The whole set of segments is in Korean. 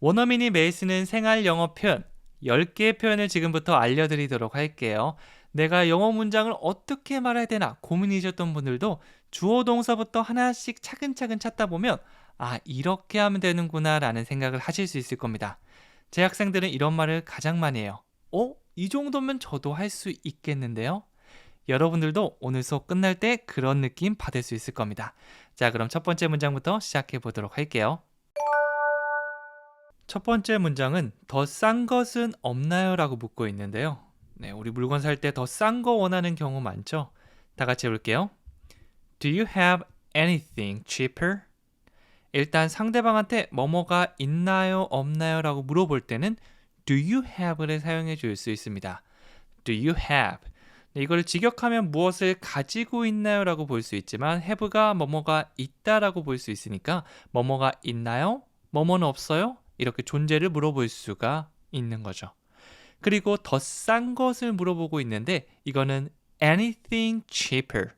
원어민이 매일 쓰는 생활 영어 표현 10개의 표현을 지금부터 알려드리도록 할게요. 내가 영어 문장을 어떻게 말해야 되나 고민이셨던 분들도 주어 동사부터 하나씩 차근차근 찾다 보면 이렇게 하면 되는구나 라는 생각을 하실 수 있을 겁니다. 제 학생들은 이런 말을 가장 많이 해요. 이 정도면 저도 할 수 있겠는데요? 여러분들도 오늘 수업 끝날 때 그런 느낌 받을 수 있을 겁니다. 자, 그럼 첫 번째 문장부터 시작해 보도록 할게요. 첫 번째 문장은 더 싼 것은 없나요? 라고 묻고 있는데요. 네, 우리 물건 살 때 더 싼 거 원하는 경우 많죠? 다 같이 해볼게요. Do you have anything cheaper? 일단 상대방한테 뭐뭐가 있나요? 없나요? 라고 물어볼 때는 Do you have를 사용해 줄 수 있습니다. Do you have? 네, 이걸 직역하면 무엇을 가지고 있나요? 라고 볼 수 있지만 have가 뭐뭐가 있다라고 볼 수 있으니까 뭐뭐가 있나요? 뭐뭐는 없어요? 이렇게 존재를 물어볼 수가 있는 거죠. 그리고 더 싼 것을 물어보고 있는데 이거는 anything cheaper.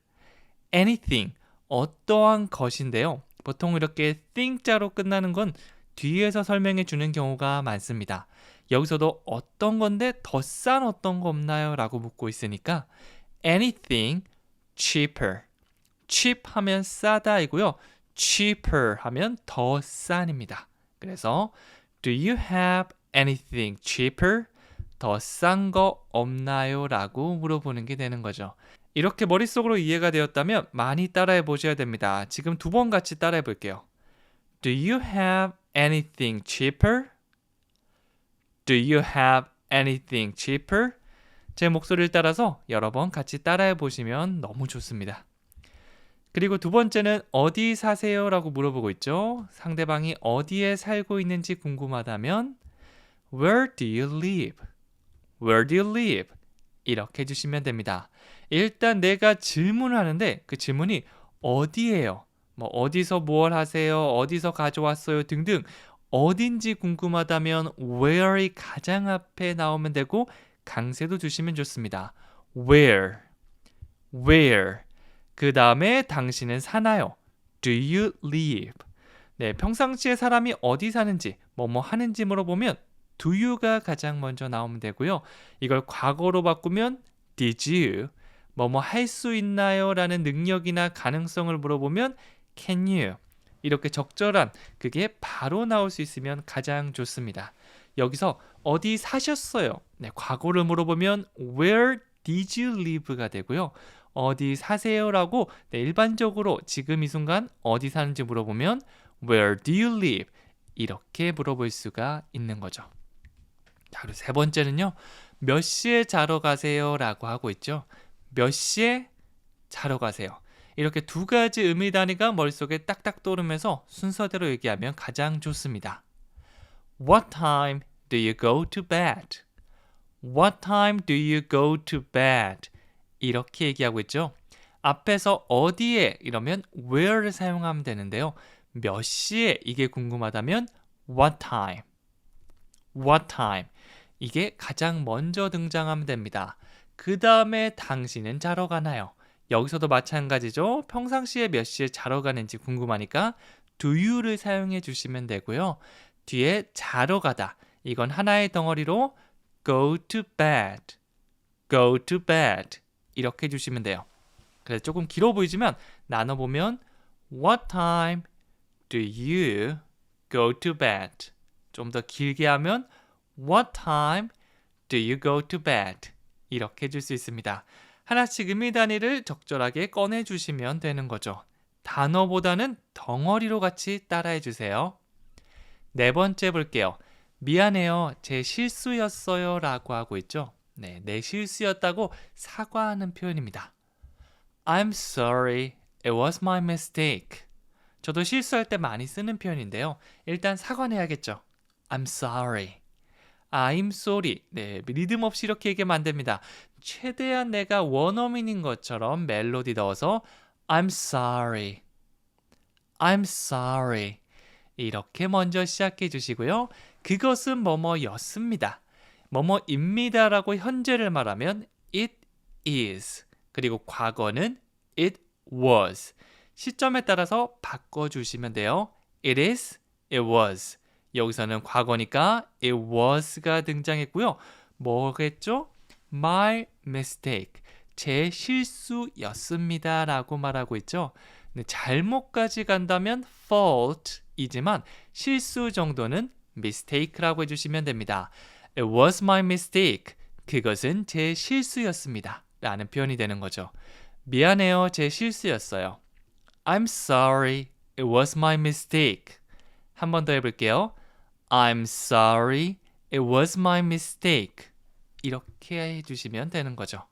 anything, 어떠한 것인데요. 보통 이렇게 thing자로 끝나는 건 뒤에서 설명해 주는 경우가 많습니다. 여기서도 어떤 건데 더 싼 어떤 거 없나요? 라고 묻고 있으니까 anything cheaper. cheap 하면 싸다이고요. cheaper 하면 더 싼입니다. 그래서 Do you have anything cheaper? 더 싼 거 없나요? 라고 물어보는 게 되는 거죠. 이렇게 머릿속으로 이해가 되었다면 많이 따라해 보셔야 됩니다. 지금 두 번 같이 따라해 볼게요. Do you have anything cheaper? Do you have anything cheaper? 제 목소리를 따라서 여러 번 같이 따라해 보시면 너무 좋습니다. 그리고 두 번째는 어디 사세요? 라고 물어보고 있죠. 상대방이 어디에 살고 있는지 궁금하다면 Where do you live? Where do you live? 이렇게 해주시면 됩니다. 일단 내가 질문을 하는데 그 질문이 어디예요? 뭐 어디서 뭘 하세요? 어디서 가져왔어요? 등등 어딘지 궁금하다면 where이 가장 앞에 나오면 되고 강세도 주시면 좋습니다. Where? Where? 그 다음에 당신은 사나요? Do you live? 네, 평상시에 사람이 어디 사는지, 뭐뭐 하는지 물어보면 do you가 가장 먼저 나오면 되고요. 이걸 과거로 바꾸면 did you? 뭐뭐 할 수 있나요? 라는 능력이나 가능성을 물어보면 can you? 이렇게 적절한 그게 바로 나올 수 있으면 가장 좋습니다. 여기서 어디 사셨어요? 네, 과거를 물어보면 where did you live가 되고요. 어디 사세요라고 일반적으로 지금 이 순간 어디 사는지 물어보면 Where do you live? 이렇게 물어볼 수가 있는 거죠. 자, 그리고 세 번째는요. 몇 시에 자러 가세요? 라고 하고 있죠. 몇 시에 자러 가세요? 이렇게 두 가지 의미 단위가 머릿속에 딱딱 떠오르면서 순서대로 얘기하면 가장 좋습니다. What time do you go to bed? What time do you go to bed? 이렇게 얘기하고 있죠. 앞에서 어디에 이러면 where를 사용하면 되는데요. 몇 시에 이게 궁금하다면 what time. What time. 이게 가장 먼저 등장하면 됩니다. 그 다음에 당신은 자러 가나요? 여기서도 마찬가지죠. 평상시에 몇 시에 자러 가는지 궁금하니까 do you를 사용해 주시면 되고요. 뒤에 자러 가다. 이건 하나의 덩어리로 go to bed. go to bed. 이렇게 해주시면 돼요. 그래서 조금 길어 보이지만 나눠보면 What time do you go to bed? 좀 더 길게 하면 What time do you go to bed? 이렇게 해줄 수 있습니다. 하나씩 의미 단위를 적절하게 꺼내주시면 되는 거죠. 단어보다는 덩어리로 같이 따라해주세요. 네 번째 볼게요. 미안해요. 제 실수였어요. 라고 하고 있죠. 네, 내 실수였다고 사과하는 표현입니다. I'm sorry. It was my mistake. 저도 실수할 때 많이 쓰는 표현인데요. 일단 사과는 해야겠죠. I'm sorry. I'm sorry. 네, 리듬 없이 이렇게 얘기하면 안 됩니다. 최대한 내가 원어민인 것처럼 멜로디 넣어서 I'm sorry. I'm sorry. 이렇게 먼저 시작해 주시고요. 그것은 뭐뭐였습니다. 뭐뭐입니다라고 현재를 말하면 it is. 그리고 과거는 it was. 시점에 따라서 바꿔주시면 돼요. It is, it was. 여기서는 과거니까 it was가 등장했고요. 뭐겠죠? My mistake. 제 실수였습니다 라고 말하고 있죠. 네, 잘못까지 간다면 fault이지만 실수 정도는 mistake라고 해주시면 됩니다. It was my mistake. 그것은 제 실수였습니다. 라는 표현이 되는 거죠. 미안해요. 제 실수였어요. I'm sorry. It was my mistake. 한 번 더 해볼게요. I'm sorry. It was my mistake. 이렇게 해주시면 되는 거죠.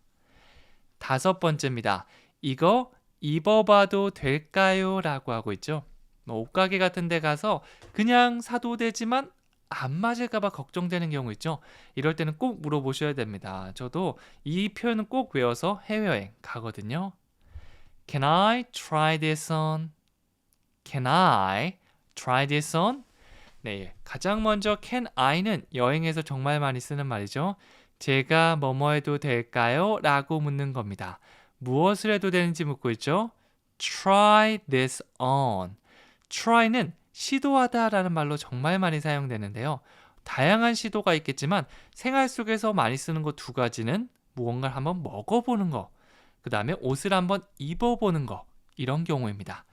5번째입니다. 이거 입어봐도 될까요? 라고 하고 있죠. 옷가게 같은 데 가서 그냥 사도 되지만 안 맞을까봐 걱정되는 경우 있죠. 이럴 때는 꼭 물어보셔야 됩니다. 저도 이 표현은 꼭 외워서 해외여행 가거든요. Can I try this on? Can I try this on? 네, 가장 먼저 can I는 여행에서 정말 많이 쓰는 말이죠. 제가 뭐뭐 해도 될까요? 라고 묻는 겁니다. 무엇을 해도 되는지 묻고 있죠. Try this on. try는 시도하다 라는 말로 정말 많이 사용되는데요. 다양한 시도가 있겠지만 생활 속에서 많이 쓰는 거 2가지는 무언가를 한번 먹어보는 거, 그 다음에 옷을 한번 입어보는 거, 이런 경우입니다.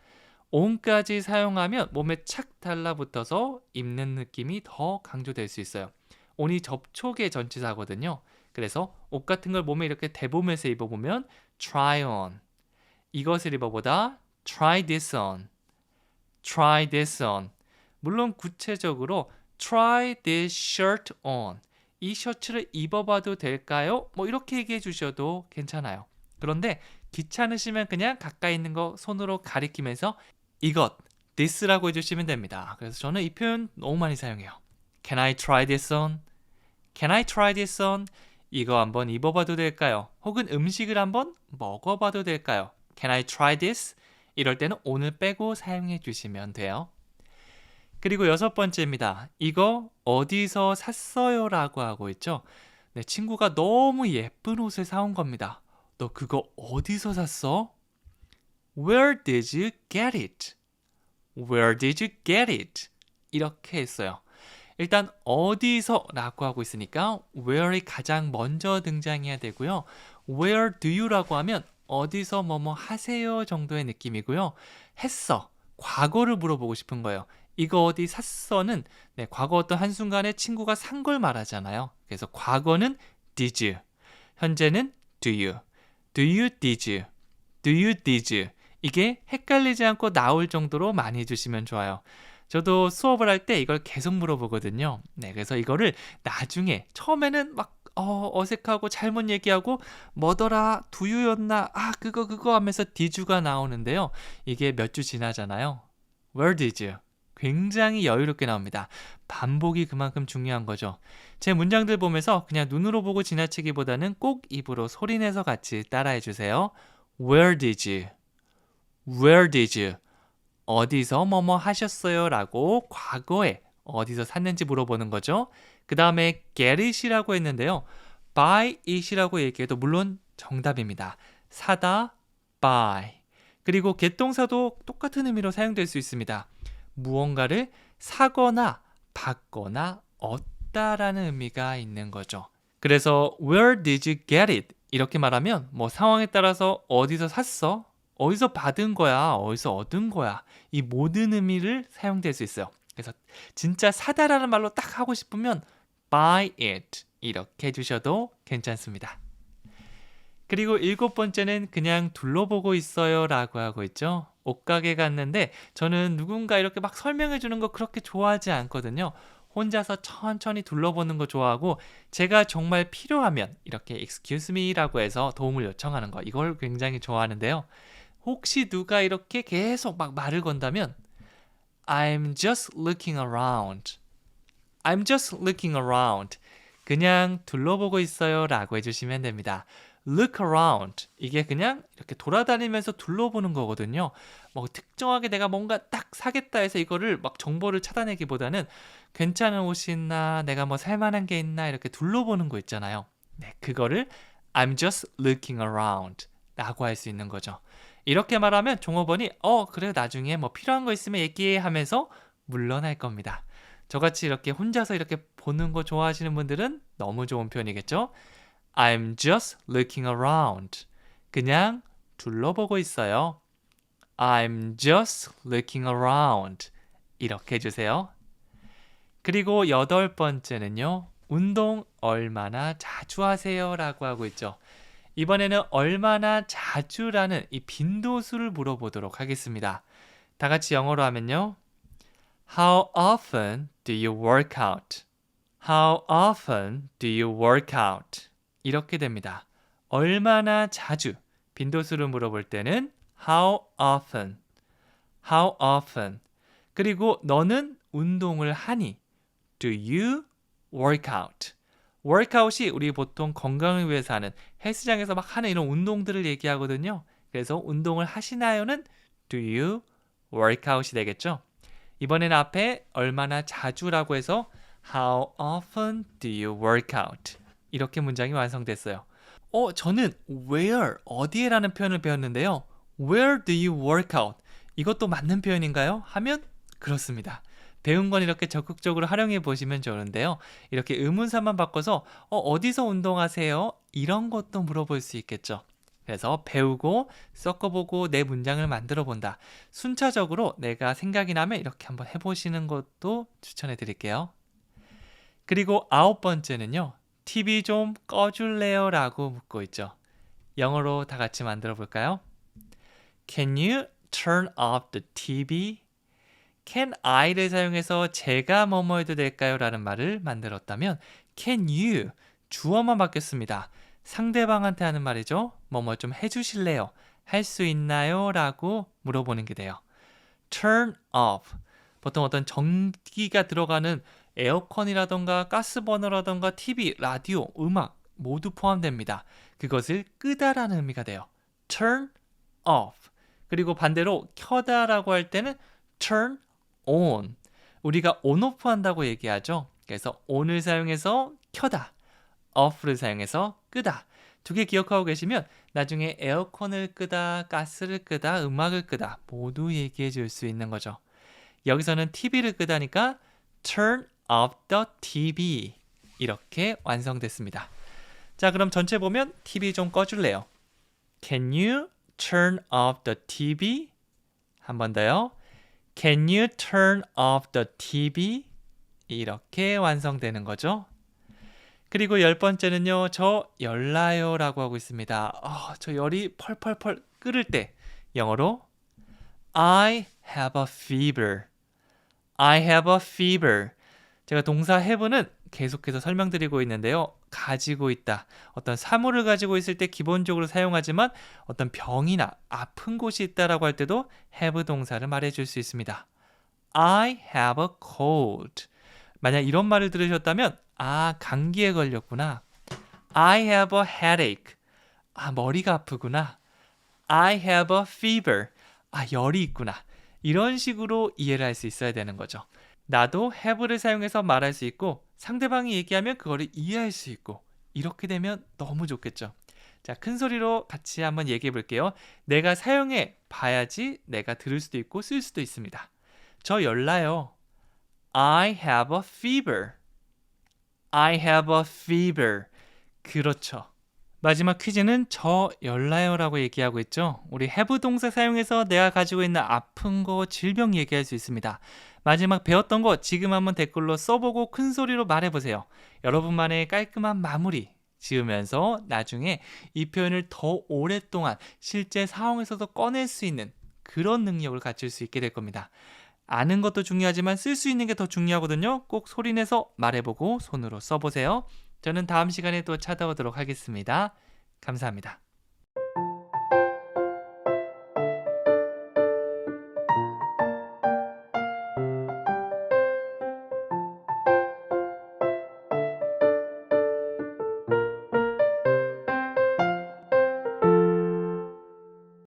on까지 사용하면 몸에 착 달라붙어서 입는 느낌이 더 강조될 수 있어요. on이 접촉의 전치사거든요. 그래서 옷 같은 걸 몸에 이렇게 대보면서 입어보면 try on. 이것을 입어보다 try this on. try this on. 물론 구체적으로 try this shirt on. 이 셔츠를 입어봐도 될까요? 뭐 이렇게 얘기해 주셔도 괜찮아요. 그런데 귀찮으시면 그냥 가까이 있는 거 손으로 가리키면서 이것, this라고 해주시면 됩니다. 그래서 저는 이 표현 너무 많이 사용해요. Can I try this on? Can I try this on? 이거 한번 입어봐도 될까요? 혹은 음식을 한번 먹어봐도 될까요? Can I try this? 이럴 때는 오늘 빼고 사용해 주시면 돼요. 그리고 6번째입니다. 이거 어디서 샀어요? 라고 하고 있죠. 네, 친구가 너무 예쁜 옷을 사온 겁니다. 너 그거 어디서 샀어? Where did you get it? Where did you get it? 이렇게 했어요. 일단 어디서 라고 하고 있으니까 where이 가장 먼저 등장해야 되고요. Where do you 라고 하면 어디서 뭐뭐 하세요 정도의 느낌이고요. 했어. 과거를 물어보고 싶은 거예요. 이거 어디 샀어는 네, 과거 어떤 한순간에 친구가 산 걸 말하잖아요. 그래서 과거는 did you. 현재는 do you. do you, did you. do you, did you. 이게 헷갈리지 않고 나올 정도로 많이 해주시면 좋아요. 저도 수업을 할 때 이걸 계속 물어보거든요. 네, 그래서 이거를 나중에 처음에는 막 어색하고 잘못 얘기하고 뭐더라, 두유였나, 그거 하면서 디주가 나오는데요. 이게 몇 주 지나잖아요. Where did you? 굉장히 여유롭게 나옵니다. 반복이 그만큼 중요한 거죠. 제 문장들 보면서 그냥 눈으로 보고 지나치기보다는 꼭 입으로 소리내서 같이 따라해 주세요. Where did you? Where did you? 어디서 뭐뭐 하셨어요? 라고 과거에 어디서 샀는지 물어보는 거죠. 그 다음에 get it이라고 했는데요. buy it이라고 얘기해도 물론 정답입니다. 사다, buy. 그리고 get 동사도 똑같은 의미로 사용될 수 있습니다. 무언가를 사거나 받거나 얻다라는 의미가 있는 거죠. 그래서 where did you get it? 이렇게 말하면 뭐 상황에 따라서 어디서 샀어? 어디서 받은 거야? 어디서 얻은 거야? 이 모든 의미를 사용될 수 있어요. 그래서 진짜 사다라는 말로 딱 하고 싶으면 buy it 이렇게 해주셔도 괜찮습니다. 그리고 7번째는 그냥 둘러보고 있어요 라고 하고 있죠. 옷가게 갔는데 저는 누군가 이렇게 막 설명해 주는 거 그렇게 좋아하지 않거든요. 혼자서 천천히 둘러보는 거 좋아하고 제가 정말 필요하면 이렇게 excuse me 라고 해서 도움을 요청하는 거 이걸 굉장히 좋아하는데요. 혹시 누가 이렇게 계속 막 말을 건다면 I'm just looking around. I'm just looking around. 그냥 둘러보고 있어요 라고 해주시면 됩니다. Look around. 이게 그냥 이렇게 돌아다니면서 둘러보는 거거든요. 뭐 특정하게 내가 뭔가 딱 사겠다 해서 이거를 막 정보를 찾아내기보다는 괜찮은 옷이 있나, 내가 뭐 살만한 게 있나 이렇게 둘러보는 거 있잖아요. 네, 그거를 I'm just looking around 라고 할 수 있는 거죠. 이렇게 말하면 종업원이 그래 나중에 뭐 필요한 거 있으면 얘기해 하면서 물러날 겁니다. 저같이 이렇게 혼자서 이렇게 보는 거 좋아하시는 분들은 너무 좋은 표현이겠죠? I'm just looking around. 그냥 둘러보고 있어요. I'm just looking around. 이렇게 해주세요. 그리고 8번째는요. 운동 얼마나 자주 하세요? 라고 하고 있죠. 이번에는 얼마나 자주라는 이 빈도수를 물어보도록 하겠습니다. 다 같이 영어로 하면요. How often do you work out? How often do you work out? 이렇게 됩니다. 얼마나 자주 빈도수를 물어볼 때는 How often? How often? 그리고 너는 운동을 하니? Do you work out? workout이 우리 보통 건강을 위해서 하는 헬스장에서 막 하는 이런 운동들을 얘기하거든요. 그래서 운동을 하시나요는 Do you work out이 되겠죠. 이번에는 앞에 얼마나 자주라고 해서 How often do you work out? 이렇게 문장이 완성됐어요. 저는 where, 어디에라는 표현을 배웠는데요. Where do you work out? 이것도 맞는 표현인가요? 하면 그렇습니다. 배운 건 이렇게 적극적으로 활용해 보시면 좋은데요. 이렇게 의문사만 바꿔서 어디서 운동하세요? 이런 것도 물어볼 수 있겠죠. 그래서 배우고 섞어보고 내 문장을 만들어 본다. 순차적으로 내가 생각이 나면 이렇게 한번 해보시는 것도 추천해 드릴게요. 그리고 9번째는요. TV 좀 꺼줄래요? 라고 묻고 있죠. 영어로 다 같이 만들어 볼까요? Can you turn off the TV? Can I를 사용해서 제가 뭐뭐 해도 될까요? 라는 말을 만들었다면 Can you? 주어만 바뀌었습니다. 상대방한테 하는 말이죠. 뭐뭐 좀 해주실래요? 할 수 있나요? 라고 물어보는 게 돼요. Turn off. 보통 어떤 전기가 들어가는 에어컨이라던가 가스버너라던가 TV, 라디오, 음악 모두 포함됩니다. 그것을 끄다라는 의미가 돼요. Turn off. 그리고 반대로 켜다라고 할 때는 turn on. 우리가 on-off 한다고 얘기하죠. 그래서 on을 사용해서 켜다, off를 사용해서 끄다. 두 개 기억하고 계시면 나중에 에어컨을 끄다, 가스를 끄다, 음악을 끄다 모두 얘기해 줄 수 있는 거죠. 여기서는 TV를 끄다니까 turn off the TV. 이렇게 완성됐습니다. 자, 그럼 전체 보면 TV 좀 꺼줄래요? Can you turn off the TV? 한 번 더요. Can you turn off the TV? 이렇게 완성되는 거죠. 그리고 10번째는요. 저 열나요 라고 하고 있습니다. 저 열이 펄펄펄 끓을 때 영어로 I have a fever. I have a fever. 제가 동사 have는 계속해서 설명드리고 있는데요. 가지고 있다. 어떤 사물을 가지고 있을 때 기본적으로 사용하지만 어떤 병이나 아픈 곳이 있다라고 할 때도 have 동사를 말해줄 수 있습니다. I have a cold. 만약 이런 말을 들으셨다면 감기에 걸렸구나. I have a headache. 머리가 아프구나. I have a fever. 열이 있구나. 이런 식으로 이해를 할 수 있어야 되는 거죠. 나도 have를 사용해서 말할 수 있고 상대방이 얘기하면 그거를 이해할 수 있고 이렇게 되면 너무 좋겠죠. 자, 큰 소리로 같이 한번 얘기해 볼게요. 내가 사용해 봐야지 내가 들을 수도 있고 쓸 수도 있습니다. 저 열나요. I have a fever. I have a fever. 그렇죠. 마지막 퀴즈는 저 열나요 라고 얘기하고 있죠. 우리 have 동사 사용해서 내가 가지고 있는 아픈 거, 질병 얘기할 수 있습니다. 마지막 배웠던 거 지금 한번 댓글로 써보고 큰 소리로 말해보세요. 여러분만의 깔끔한 마무리 지으면서 나중에 이 표현을 더 오랫동안 실제 상황에서도 꺼낼 수 있는 그런 능력을 갖출 수 있게 될 겁니다. 아는 것도 중요하지만 쓸 수 있는 게 더 중요하거든요. 꼭 소리내서 말해보고 손으로 써보세요. 저는 다음 시간에 또 찾아오도록 하겠습니다. 감사합니다.